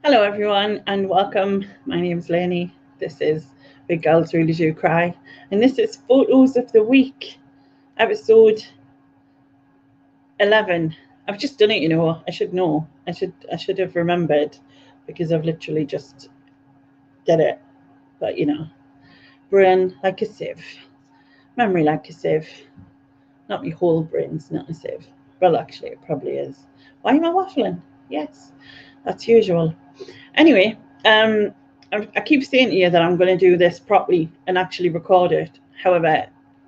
Hello everyone and welcome. My name is Lainie. This is Big Girls Really Do Cry, and this is Photos of the Week, episode 11. I've just done it, I should know. I should have remembered because I've literally just did it. But brain like a sieve, memory like a sieve. Not my whole brain's not a sieve. Well, actually, it probably is. Why am I waffling? Yes, that's usual. Anyway, I keep saying to you that I'm going to do this properly and actually record it. However,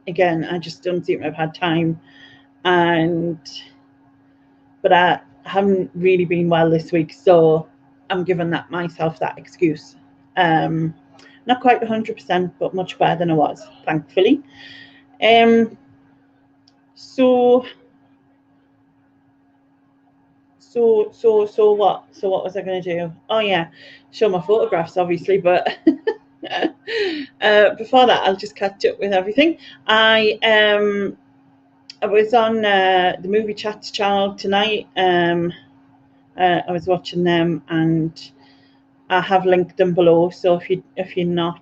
again, I just don't seem to have had time, but I haven't really been well this week, so I'm giving myself that excuse. Not quite 100%, but much better than I was, thankfully. So what? So what was I going to do? Oh yeah, show my photographs, obviously, but before that, I'll just catch up with everything. I was on the Movie Chats channel tonight. I was watching them, and I have linked them below. So if you're not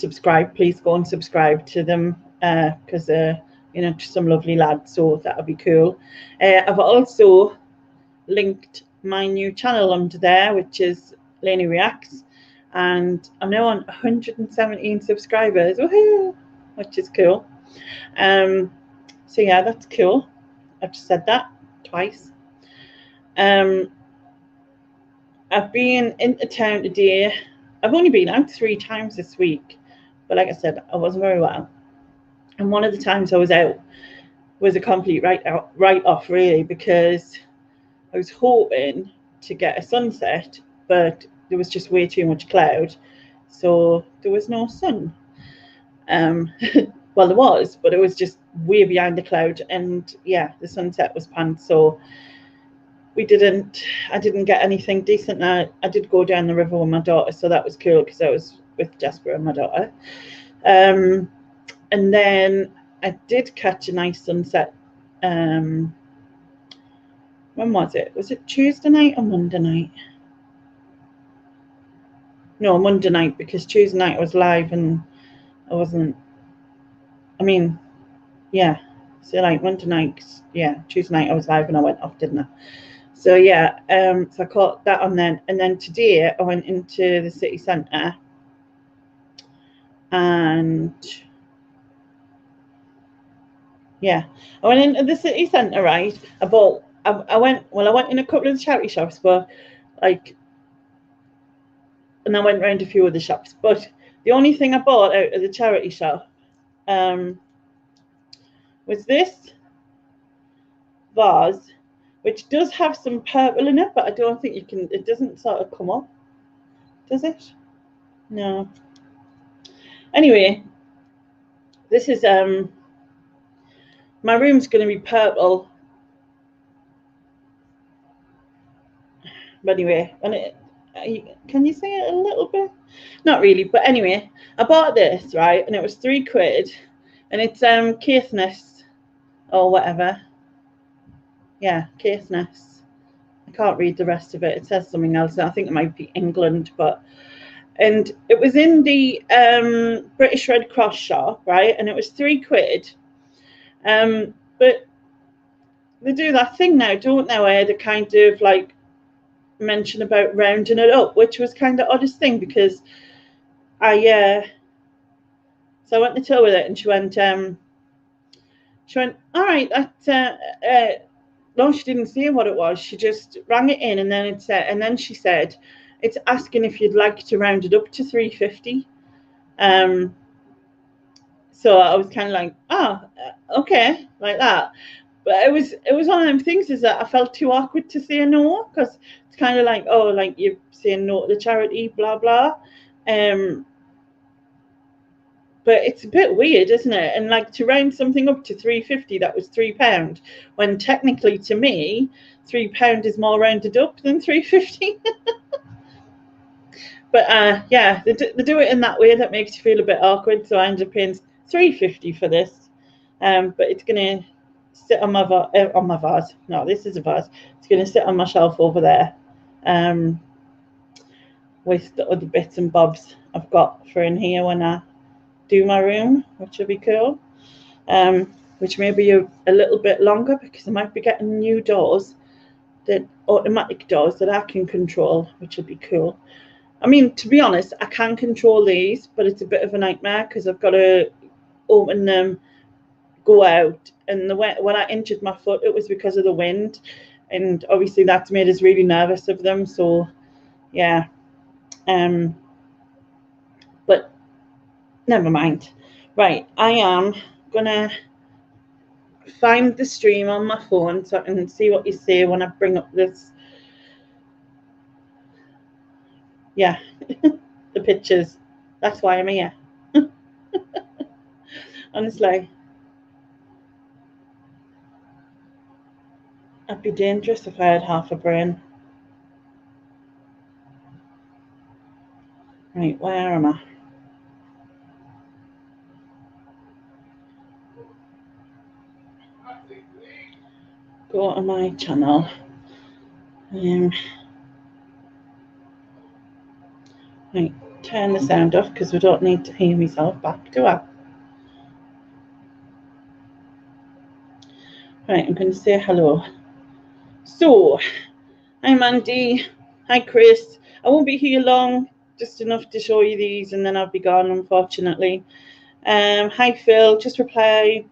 subscribed, please go and subscribe to them because some lovely lads. So that would be cool. I've also linked my new channel under there, which is Lainie Reacts, and I'm now on 117 subscribers. Woohoo! Which is cool. So yeah, that's cool. I've just said that twice. I've been into town today. I've only been out 3 times this week, but like I said, I wasn't very well. And one of the times I was out was a complete write-off, really, because I was hoping to get a sunset, but there was just way too much cloud, so there was no sun. Well, there was, but it was just way behind the cloud, and yeah, the sunset was panned, so I didn't get anything decent. I did go down the river with my daughter, so that was cool because I was with Jasper and my daughter. And then I did catch a nice sunset. When was it? Was it Tuesday night or Monday night? No, Monday night, because Tuesday night I was live and I wasn't. I mean, yeah. So like Monday night, yeah, Tuesday night I was live and I went off, didn't I? So yeah, so I caught that on then, and then today I went into the city centre, and yeah, I went into the city centre, right? I went in a couple of the charity shops, but and I went round a few of the shops, but the only thing I bought out of the charity shop was this vase, which does have some purple in it, but I don't think it doesn't sort of come up, does it? No. Anyway, this is my room's going to be purple. But anyway, can you say it a little bit? Not really, but anyway, I bought this, right, and it was £3, and it's Caithness or whatever. Yeah, Caithness. I can't read the rest of it. It says something else. I think it might be England, and it was in the British Red Cross shop, right, and it was £3. But they do that thing now, don't they, where they kind of like mention about rounding it up, which was kind of oddest thing, because so I went to tell with it, and she went, all right, that no, she didn't say what it was. She just rang it in, and then it said, and then she said, it's asking if you'd like to round it up to 350. So I was kind of like, okay, like that. But it was one of them things, is that I felt too awkward to say no, because it's kind of like, oh, like you're saying no to the charity, blah blah. But it's a bit weird, isn't it? And like, to round something up to 350, that was £3, when technically to me, £3 is more rounded up than 350. But yeah, they do it in that way that makes you feel a bit awkward. So I ended up paying £3.50 for this. But it's gonna sit on my vase. No, this is a vase. It's going to sit on my shelf over there, with the other bits and bobs I've got for in here when I do my room, which will be cool. Which may be a little bit longer because I might be getting new doors, the automatic doors that I can control, which will be cool. I mean, to be honest, I can control these, but it's a bit of a nightmare because I've got to open them, go out, and when I injured my foot, it was because of the wind, and obviously that's made us really nervous of them. So yeah, but never mind. Right, I am gonna find the stream on my phone so I can see what you say when I bring up this. Yeah, the pictures. That's why I'm here. Honestly, I'd be dangerous if I had half a brain. Right, where am I? Go to my channel. Right, turn the sound off because we don't need to hear myself back, do I? Right, I'm going to say hello. So, hi Mandy. Hi Chris. I won't be here long, just enough to show you these and then I'll be gone, unfortunately. Hi Phil. Just repaired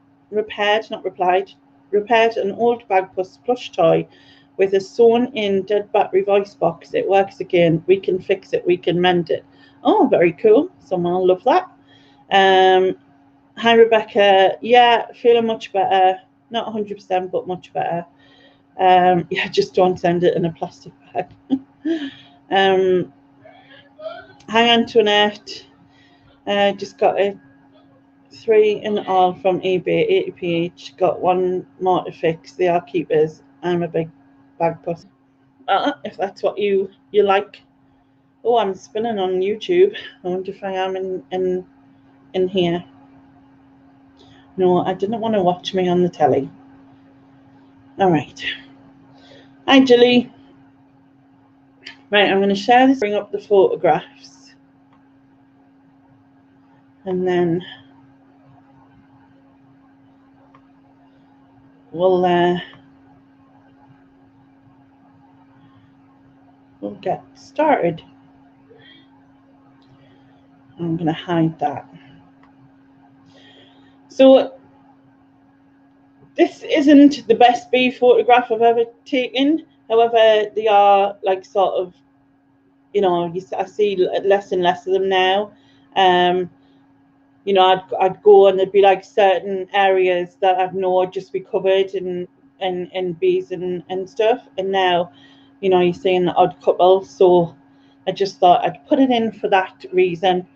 an old Bagpuss plush toy with a sewn-in dead battery voice box. It works again. We can fix it. We can mend it. Oh, very cool. Someone will love that. Hi Rebecca. Yeah, feeling much better. Not 100%, but much better. Yeah, just don't send it in a plastic bag. Hi Antoinette. Just got a 3 in all from eBay, 80p each. Got one more to fix. They are keepers. I'm a big Bagpuss. If that's what you like. Oh, I'm spinning on YouTube. I wonder if I am in here. No, I didn't want to watch me on the telly. All right. Hi, Julie. Right, I'm going to share this, bring up the photographs. And then we'll get started. I'm going to hide that. So this isn't the best bee photograph I've ever taken. However, they are like sort of, you know, I see less and less of them now. You know, I'd go and there'd be like certain areas that I'd know would just be covered in bees and stuff. And now, you know, you're seeing the odd couple. So I just thought I'd put it in for that reason.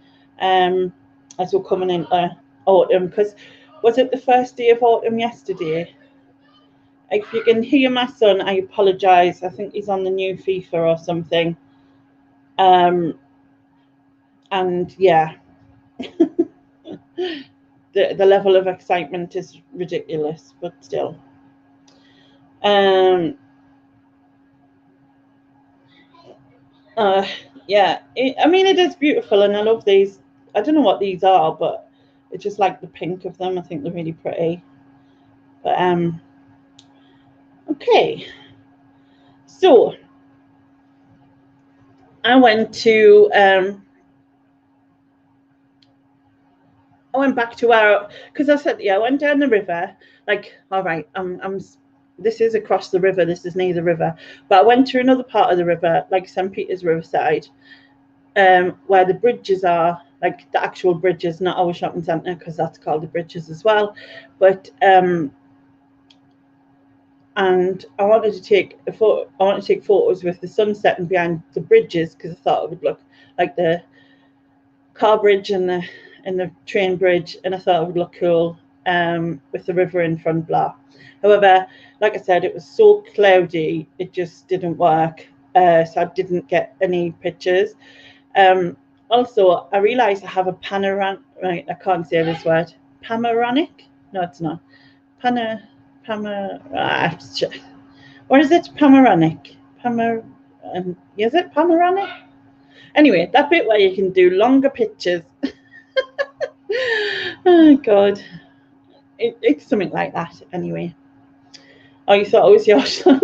As we're coming into autumn, because was it the first day of autumn yesterday? If you can hear my son, I apologise. I think he's on the new FIFA or something. And yeah, the level of excitement is ridiculous, but still. Yeah, I mean, it is beautiful, and I love these. I don't know what these are, but it's just like the pink of them. I think they're really pretty. But okay. So I went back to where, because I said, yeah, I went down the river. Like, all right, this is across the river. This is near the river, but I went to another part of the river, like St. Peter's Riverside, where the bridges are, like the actual bridges, not our shopping centre, because that's called the bridges as well. But and I wanted to take a photo. I wanted to take photos with the sun setting behind the bridges because I thought it would look like the car bridge and the train bridge, and I thought it would look cool with the river in front. Blah. However, like I said, it was so cloudy, it just didn't work. So I didn't get any pictures. Also, I realised I have a panoramic. Right, I can't say this word. Panoramic? No, it's not. Or is it panoramic? Is it panoramic? Anyway, that bit where you can do longer pictures. Oh God, it's something like that. Anyway. Oh, you thought it was your son?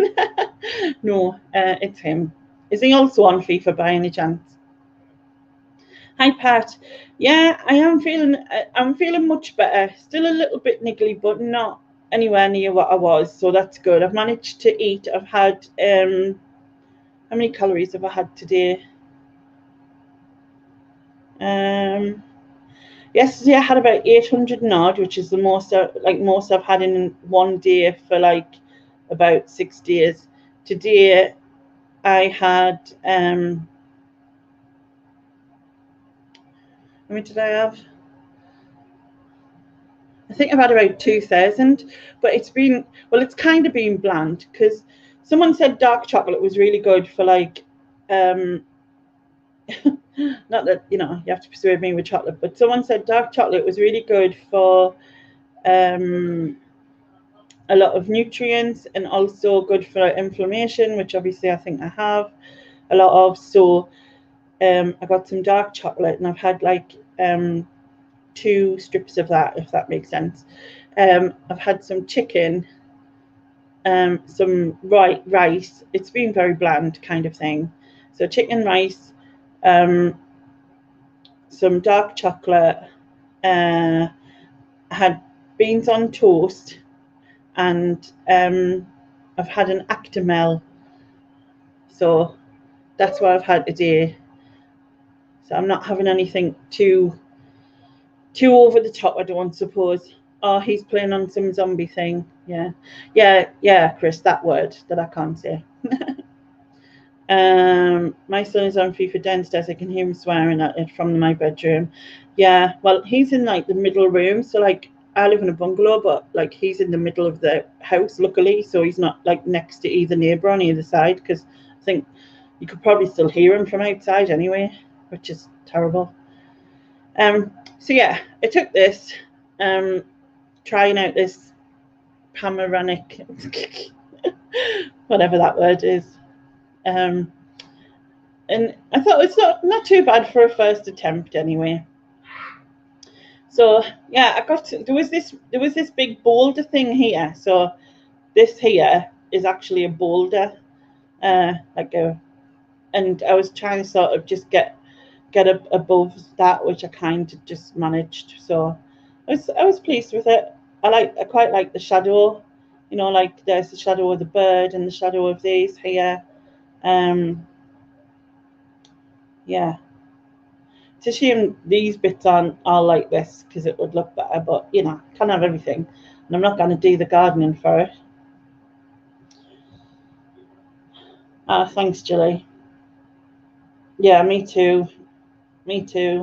No, it's him. Is he also on FIFA by any chance? Hi Pat. Yeah, I am feeling. I'm feeling much better. Still a little bit niggly, but not anywhere near what I was. So that's good. I've managed to eat. I've had how many calories have I had today? Yesterday I had about 800 and odd, which is the most most I've had in one day for like about 6 days. Today I had how many did I have? I think I've had about 2,000, but it's kind of been bland because someone said dark chocolate was really good for like not that you have to persuade me with chocolate, but someone said dark chocolate was really good for a lot of nutrients and also good for inflammation, which obviously I think I have a lot of. So I got some dark chocolate and I've had like 2 strips of that, if that makes sense. I've had some chicken, some rice. It's been very bland kind of thing. So chicken, rice, some dark chocolate. I had beans on toast, and I've had an Actimel. So that's what I've had today. So I'm not having anything too over the top, I don't suppose. Oh, he's playing on some zombie thing. Yeah, Chris, that word that I can't say. My son is on FIFA downstairs. I can hear him swearing at it from my bedroom. Yeah, well, he's in like the middle room. So like I live in a bungalow, but like he's in the middle of the house, luckily. So he's not like next to either neighbour on either side, because I think you could probably still hear him from outside anyway, which is terrible. So yeah, I took this, trying out this panoramic, whatever that word is. And I thought it's not too bad for a first attempt anyway. So yeah, there was this big boulder thing here. So this here is actually a boulder, and I was trying to sort of just get above that, which I kind of just managed. So I was pleased with it. I quite like the shadow, like there's the shadow of the bird and the shadow of these here. Yeah, it's a shame these bits are like this, because it would look better, but can't have everything, and I'm not going to do the gardening for it. Thanks, Julie. Yeah, me too,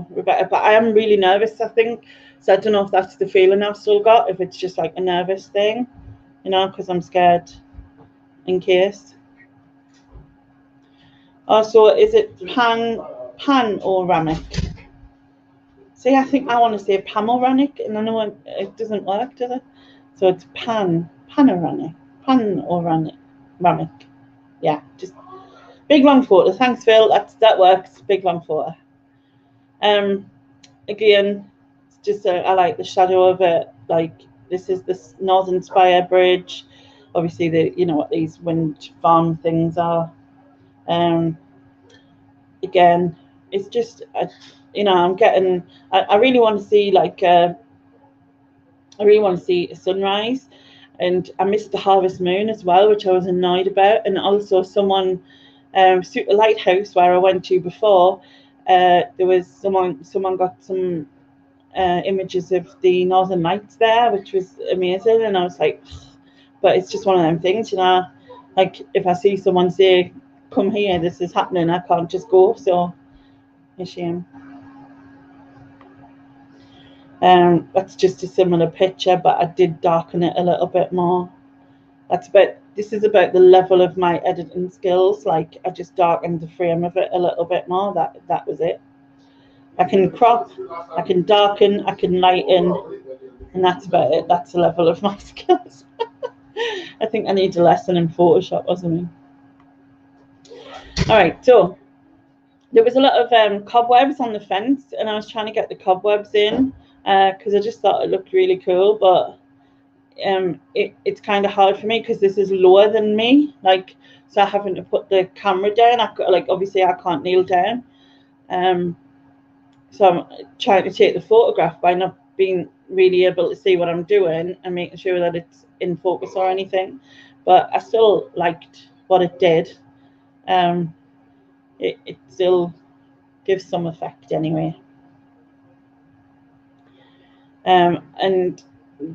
Rebecca, but I am really nervous, I think. So I don't know if that's the feeling I've still got, if it's just like a nervous thing, because I'm scared in case. Also, is it panoramic? See, I think I want to say panoramic, and I know it doesn't work, does it? So it's panoramic. Yeah, just big long photo. Thanks, Phil. That works. Big long photo. Again, it's just I like the shadow of it. Like this is the Northern Spire Bridge. Obviously, you know what these wind farm things are. Again, it's just I'm getting. I really want to see I really want to see a sunrise, and I missed the harvest moon as well, which I was annoyed about. And also, someone, a lighthouse where I went to before, there was someone got some images of the Northern Lights there, which was amazing. And I was like, but it's just one of them things, like if I see someone say, "Come here, this is happening," I can't just go. So, a shame. That's just a similar picture, but I did darken it a little bit more. This is about the level of my editing skills. Like I just darkened the frame of it a little bit more. That was it. I can crop, I can darken, I can lighten, and that's about it. That's the level of my skills. I think I need a lesson in Photoshop or something. All right, so there was a lot of cobwebs on the fence, and I was trying to get the cobwebs in because I just thought it looked really cool, but it's kind of hard for me because this is lower than me, like, so having to put the camera down, obviously I can't kneel down, so I'm trying to take the photograph by not being really able to see what I'm doing and making sure that it's in focus or anything, but I still liked what it did. It still gives some effect anyway. And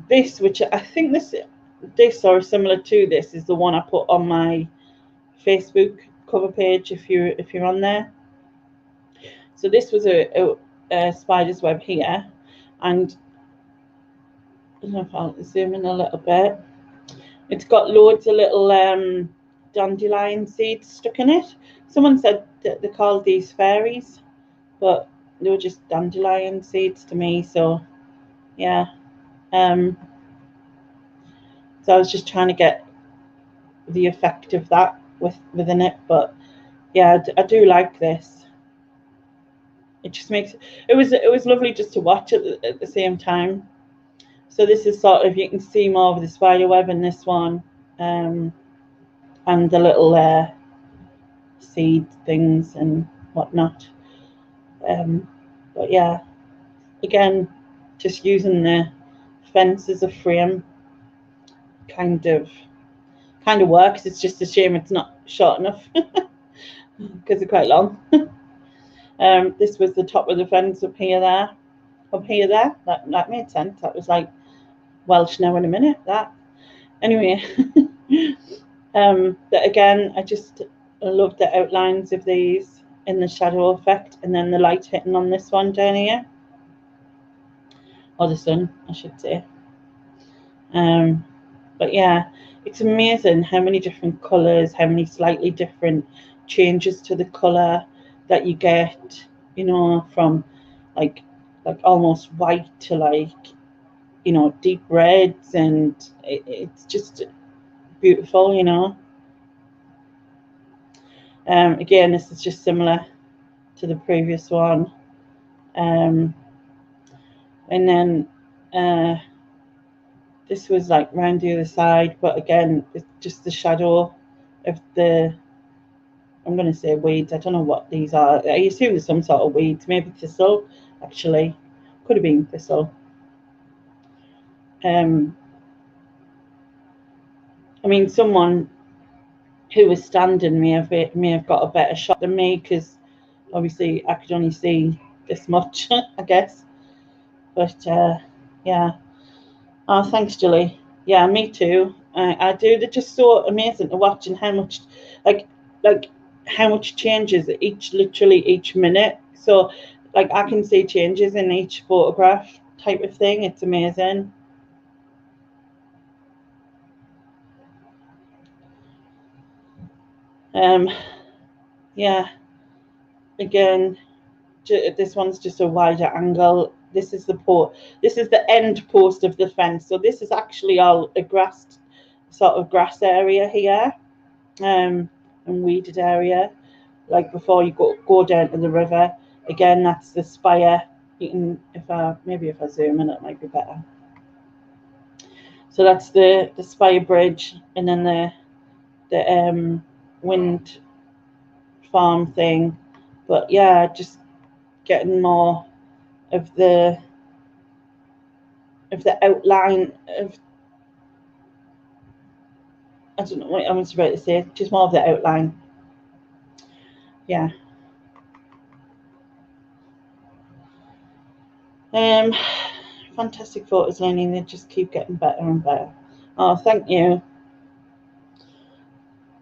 this, which I think this or similar to this, is the one I put on my Facebook cover page if you're on there. So this was a spider's web here, and I don't know if I'll zoom in a little bit. It's got loads of little dandelion seeds stuck in it. Someone said that they called these fairies, but they were just dandelion seeds to me. So yeah, so I was just trying to get the effect of that within it, but yeah, I do like this. It just makes it was lovely just to watch it at the same time. So this is sort of, you can see more of the spider web in this one, and the little seed things and whatnot. But yeah, again, just using the fence as a frame kind of works. It's just a shame it's not short enough because they're quite long. This was the top of the fence up here there. That made sense. That was like Welsh now in a minute, that. Anyway, but again, I love the outlines of these in the shadow effect, and then the light hitting on this one down here, or the sun, I should say. But yeah, it's amazing how many different colours, how many slightly different changes to the colour that you get, you know, from like almost white to like, you know, deep reds, and it's just beautiful, you know. Again, this is just similar to the previous one, and then this was like round the other side, but again, it's just the shadow of the, I'm going to say weeds. I don't know what these are. I assume there's some sort of weeds, maybe thistle, actually. Could have been thistle. I mean, someone who was standing may have got a better shot than me, because obviously I could only see this much, I guess. But yeah. Oh, thanks, Julie. Yeah, me too. I do. They're just so amazing to watch, and how much, like how much changes literally each minute. So, like, I can see changes in each photograph type of thing. It's amazing. Yeah. Again, this one's just a wider angle. This is the end post of the fence. So this is actually all a grass area here, and weeded area, like before you go down to the river. Again, that's the spire. You can, if I zoom in, it might be better. So that's the spire bridge, and then the wind farm thing. But yeah, just getting more of the outline of, I don't know what I was about to say, just more of the outline. Yeah. Fantastic photos, Lainie. They just keep getting better and better. Oh, thank you.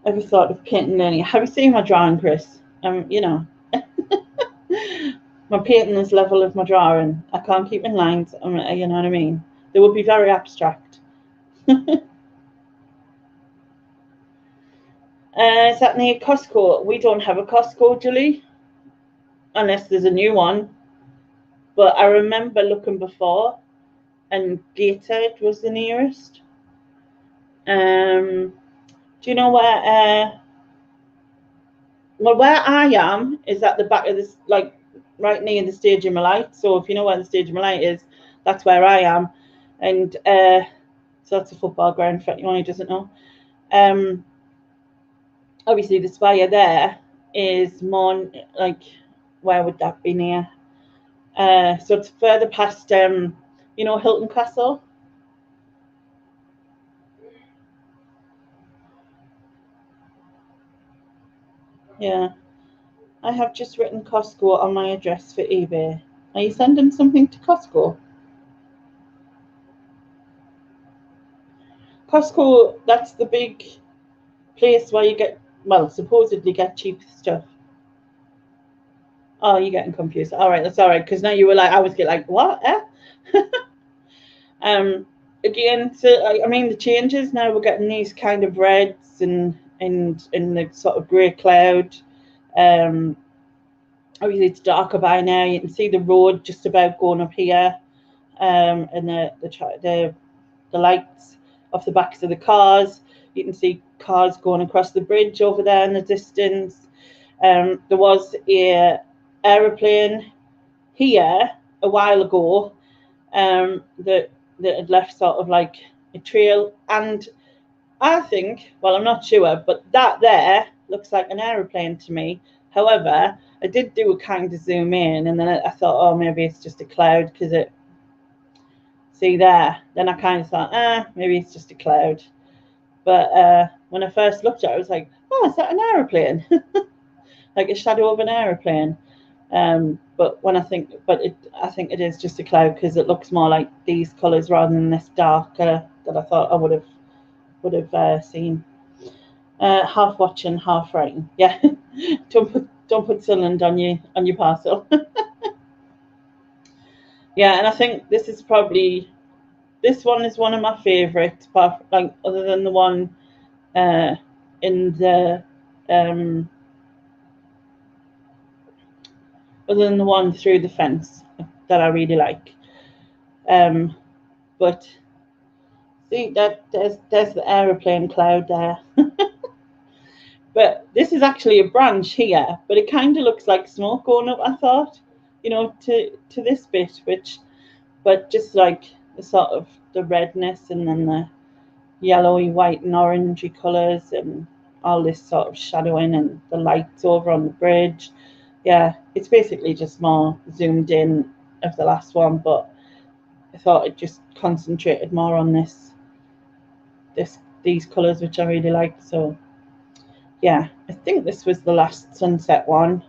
Ever thought of painting, Lainie? Have you seen my drawing, Chris? You know, my painting is level of my drawing. I can't keep in lines. You know what I mean? They would be very abstract. Is that near Costco? We don't have a Costco, Julie, unless there's a new one. But I remember looking before, and Gateshead was the nearest. Do you know where? Well, where I am is at the back of this, like right near the Stadium of Light. So if you know where the Stadium of Light is, that's where I am, and so that's a football ground for anyone who doesn't know. Obviously the spire there is more like, where would that be near? So it's further past, you know, Hilton Castle. Yeah, I have just written Costco on my address for eBay. Are you sending something to Costco? Costco, that's the big place where you get, well, supposedly get cheap stuff. Oh, you're getting confused. All right, that's all right. Because now you were like, I was getting like, what? Eh? um, Again, so I mean, the changes now, we're getting these kind of reds and the sort of grey cloud. Um, Obviously, it's darker by now. You can see the road just about going up here, and the lights off the backs of the cars. You can see cars going across the bridge over there in the distance. There was a aeroplane here a while ago, that had left sort of like a trail, and I think, well, I'm not sure, but that there looks like an aeroplane to me. However, I did do a kind of zoom in, and then I thought, oh, maybe it's just a cloud because it. See there. Then I kind of thought, maybe it's just a cloud. But when I first looked at it, I was like, oh, is that an aeroplane? Like a shadow of an aeroplane. But when I think, I think it is just a cloud because it looks more like these colours rather than this darker that I thought I would have seen. Half watching, half writing. Yeah, don't put Sunderland on your parcel. Yeah, and I think this one is one of my favourites, like other than the one uh, in the um, other than the one through the fence that I really like. Um, but see that there's the aeroplane cloud there. But this is actually a branch here, but it kind of looks like smoke going up. I thought, to this bit, but just like the sort of the redness and then the yellowy, white, and orangey colours and all this sort of shadowing and the lights over on the bridge. Yeah, it's basically just more zoomed in of the last one, but I thought it just concentrated more on these colours, which I really liked. So yeah, I think this was the last sunset one.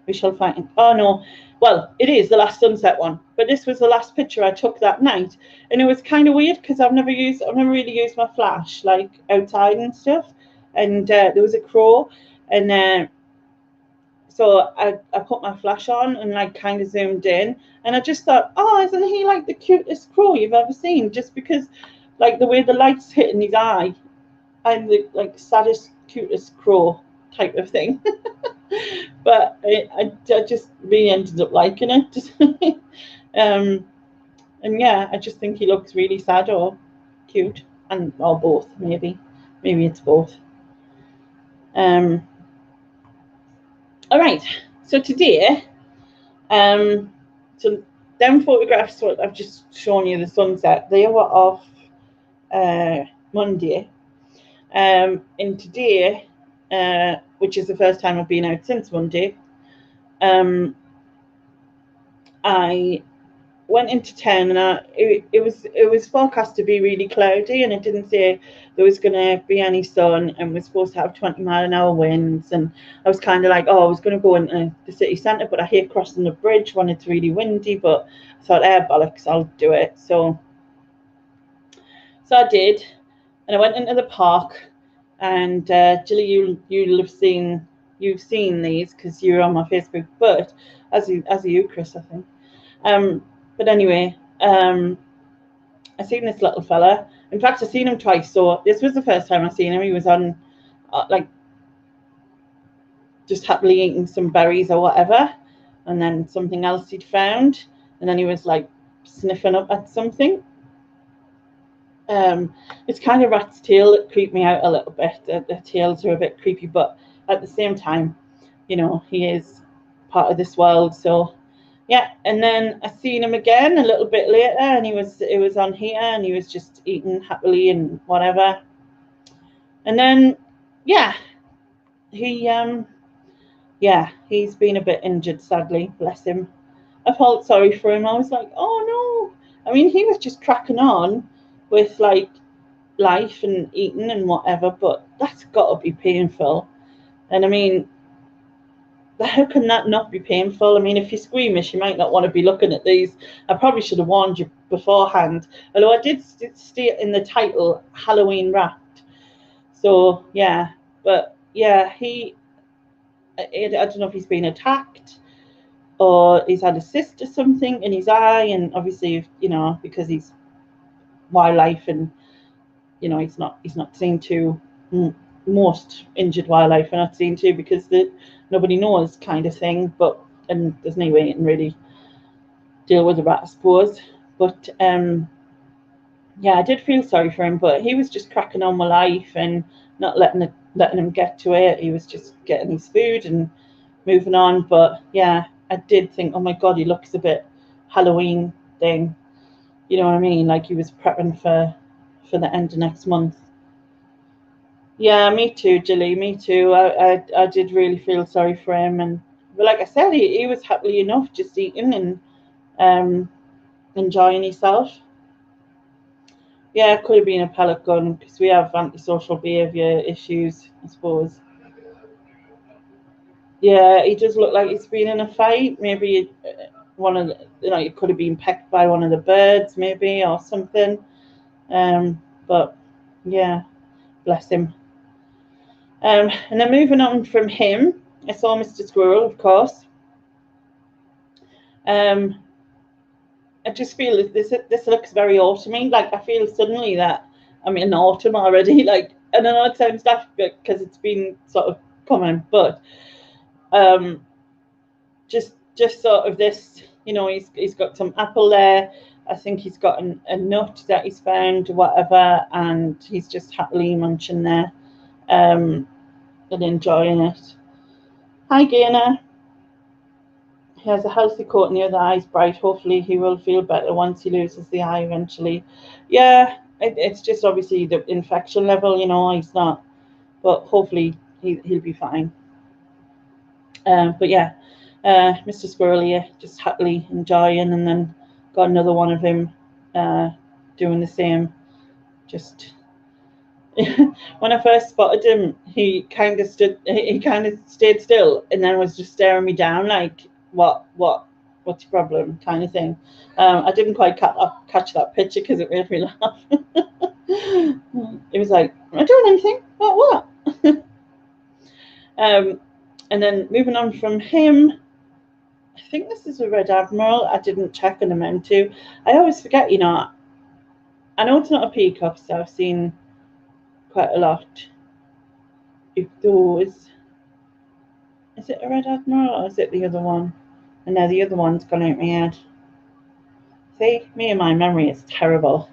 We shall find. Oh no, well, it is the last sunset one, but this was the last picture I took that night, and it was kind of weird because I've never really used my flash like outside and stuff, and there was a crow, and so I put my flash on and like kind of zoomed in, and I just thought, oh, isn't he like the cutest crow you've ever seen? Just because, like the way the light's hitting his eye, I'm the like saddest, cutest crow type of thing. But I just really ended up liking it. And yeah, I just think he looks really sad or cute, and or both maybe it's both. All right, so today, so them photographs what I've just shown you the sunset, they were off Monday, and today, which is the first time I've been out since Monday, I went into town, and it was forecast to be really cloudy, and it didn't say there was going to be any sun, and we're supposed to have 20-mile-an-hour winds, and I was kind of like, oh, I was going to go into the city centre, but I hate crossing the bridge when it's really windy, but I thought, bollocks, I'll do it. So I did, and I went into the park, and Jilly, you've seen these because you're on my Facebook, but as you, Chris, I think. But anyway, I seen this little fella. In fact, I seen him twice. So this was the first time I seen him. He was on, like, just happily eating some berries or whatever, and then something else he'd found, and then he was like sniffing up at something. It's kind of rat's tail that creeped me out a little bit. The tails are a bit creepy, but at the same time, you know, he is part of this world. So yeah, and then I seen him again a little bit later, and it was on here, and he was just eating happily and whatever. And then yeah, he yeah, he's been a bit injured, sadly, bless him. I felt sorry for him. I was like, oh no. I mean, he was just cracking on with like life and eating and whatever, but that's got to be painful. And I mean, how can that not be painful? I mean, if you're squeamish, you might not want to be looking at these. I probably should have warned you beforehand. Although I did state in the title, Halloween wrapped. So yeah, but yeah, I don't know if he's been attacked or he's had a cyst or something in his eye, and obviously, you know, because he's wildlife and you know he's not seen to most injured wildlife are not seen to because nobody knows kind of thing, but and there's no way you can really deal with the rat, I suppose. But yeah, I did feel sorry for him, but he was just cracking on with life and not letting him get to it. He was just getting his food and moving on. But yeah, I did think, oh my god, he looks a bit Halloween thing. You know what I mean? Like he was prepping for the end of next month. Yeah, me too, Jilly. Me too. I did really feel sorry for him, and but like I said, he was happily enough just eating and um, enjoying himself. Yeah, it could have been a pellet gun because we have antisocial behaviour issues, I suppose. Yeah, he does look like he's been in a fight. Maybe one of the, you know, he could have been pecked by one of the birds, maybe or something. But yeah, bless him. And then moving on from him, I saw Mr. Squirrel, of course. Um, I just feel that this looks very autumny. Like I feel suddenly that I'm in autumn already. Like and I know it sounds daft because it's been sort of coming, but um, just sort of this. You know, he's got some apple there. I think he's got a nut that he's found, whatever, and he's just happily munching there and enjoying it. Hi, Gainer. He has a healthy coat and the other eye's bright. Hopefully, he will feel better once he loses the eye eventually. Yeah, it's just obviously the infection level, you know, he's not, but hopefully he'll be fine. But yeah, Mr. Squirrel here just happily enjoying, and then got another one of him uh, doing the same. Just when I first spotted him, he kind of stayed still, and then was just staring me down like, what's your problem, kind of thing. I didn't quite catch that picture because it made me laugh. It was like, am I doing anything? What? And then moving on from him, I think this is a red admiral. I didn't check and I meant to. I always forget, you know. I know it's not a peacock, so I've seen quite a lot. If those, is it a red admiral or is it the other one? And now the other one's gone out my head. See, me and my memory is terrible.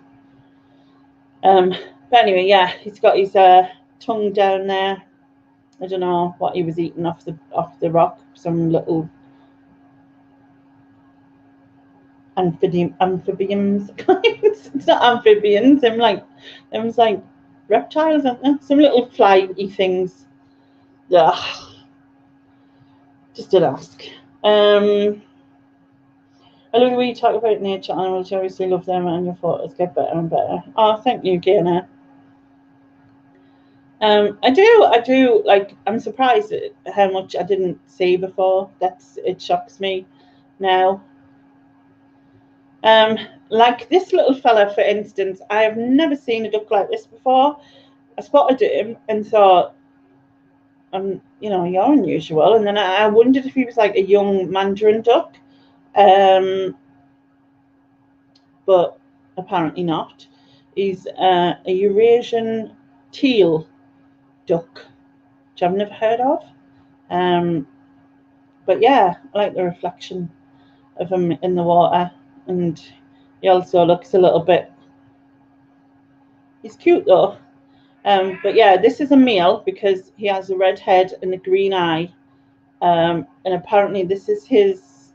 But anyway, yeah, he's got his tongue down there. I don't know what he was eating off the rock. Some little amphibians. It's not amphibians. Them like reptiles, aren't they? Some little flyy things. Ugh. Just don't ask. I love the way you talk about nature animals. You obviously love them, and your photos get better and better. Oh, thank you, Gainer. I do. Like, I'm surprised at how much I didn't see before. It shocks me now. Like this little fella, for instance, I have never seen a duck like this before. I spotted him and thought, you know, you're unusual. And then I wondered if he was like a young mandarin duck, but apparently not. He's a Eurasian teal duck, which I've never heard of. But yeah, I like the reflection of him in the water, and he also looks a little bit He's cute though. But yeah, this is a male because he has a red head and a green eye. And apparently this is his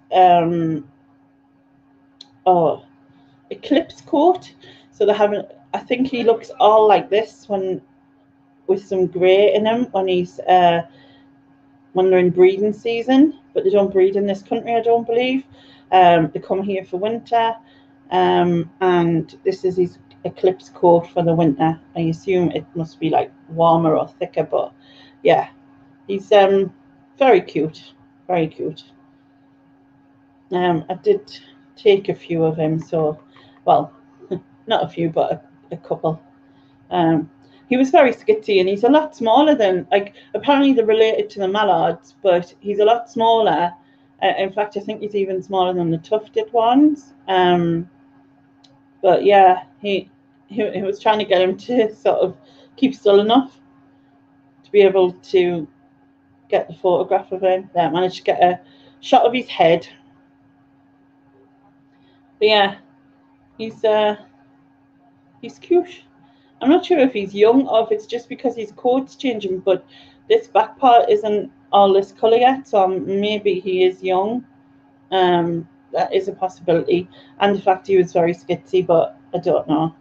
eclipse coat. So they haven't. I think he looks all like this when with some grey in him when they're in breeding season. But they don't breed in this country, I don't believe. They come here for winter, and this is his eclipse coat for the winter. I assume it must be like warmer or thicker, but yeah, he's very cute, very cute. I did take a few of him, so well, not a few, but a couple. He was very skitsy, and he's a lot smaller than, like, apparently they're related to the mallards, but he's a lot smaller. In fact, I think he's even smaller than the tufted ones. But yeah, he was trying to get him to sort of keep still enough to be able to get the photograph of him. There, managed to get a shot of his head. But yeah, he's cute. I'm not sure if he's young or if it's just because his coat's changing, but this back part isn't all this colour yet, so maybe he is young. That is a possibility. And the fact he was very skitsy, but I don't know.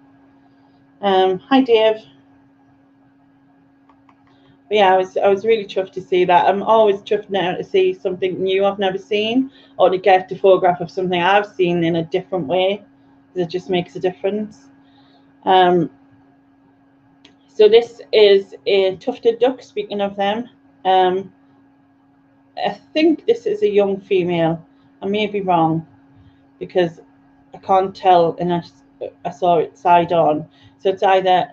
Hi, Dave. But yeah, I was really chuffed to see that. I'm always chuffed now to see something new I've never seen, or to get a photograph of something I've seen in a different way, because it just makes a difference. So this is a tufted duck, speaking of them. I think this is a young female. I may be wrong because I can't tell unless I saw it side on. So it's either,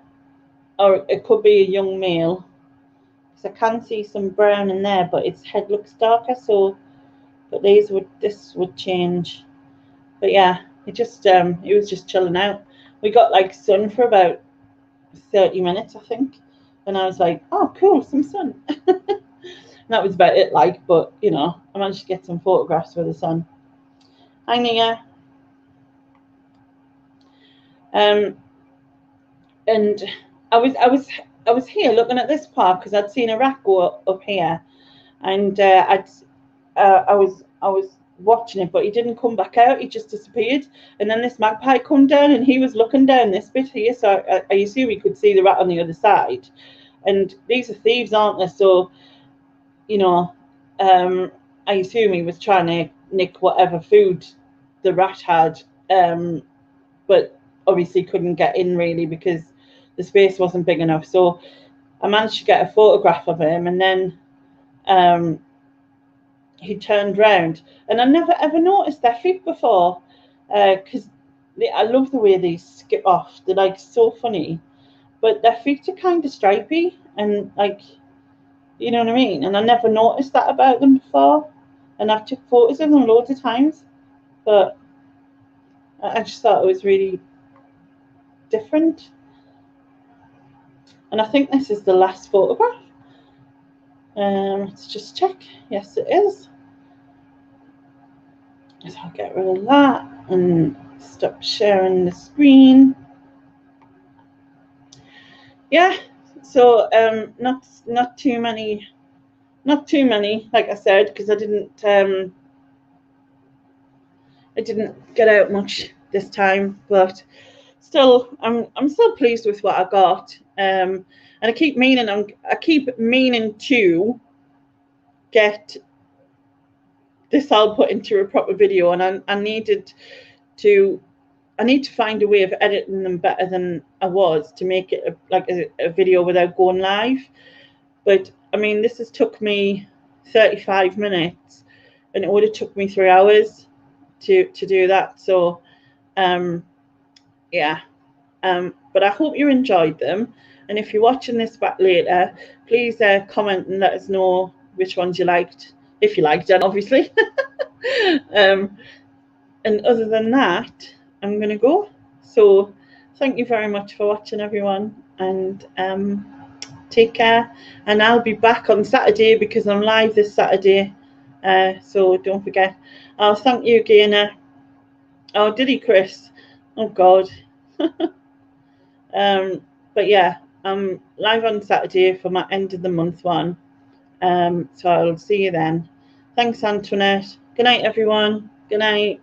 or it could be a young male. So I can see some brown in there, but its head looks darker. So, but this would change. But yeah, it was just chilling out. We got like sun for about 30 minutes, I think. And I was like, oh, cool, some sun. That was about it, like, but you know, I managed to get some photographs with the sun. Hi, Nia. And I was here looking at this park because I'd seen a rat go up here, and I was watching it, but he didn't come back out. He just disappeared. And then this magpie come down, and he was looking down this bit here, so I assume he could see the rat on the other side. And these are thieves, aren't they? So, you know, I assume he was trying to nick whatever food the rat had, but obviously couldn't get in really because the space wasn't big enough. So I managed to get a photograph of him, and then he turned round, and I never ever noticed their feet before, because I love the way they skip off. They're like so funny, but their feet are kind of stripy and like, you know what I mean? And I never noticed that about them before, and I've took photos of them loads of times, but I just thought it was really different. And I think this is the last photograph. Let's just check. Yes, it is. So I'll get rid of that and stop sharing the screen. Yeah, so not too many, like I said, because I didn't get out much this time, but still, I'm still pleased with what I got. And I keep meaning to get this all put into a proper video, and I need to find a way of editing them better than I was to make it a video without going live. But I mean, this has took me 35 minutes, and it would have took me 3 hours to do that. So yeah, but I hope you enjoyed them, and if you're watching this back later, please comment and let us know which ones you liked, if you liked them, obviously. And other than that, I'm gonna go. So thank you very much for watching, everyone, and take care. And I'll be back on Saturday because I'm live this Saturday, so don't forget. Oh, thank you again. Oh, did he, Chris? Oh God. But yeah, I'm live on Saturday for my end of the month one. So I'll see you then. Thanks, Antoinette. Good night, everyone. Good night.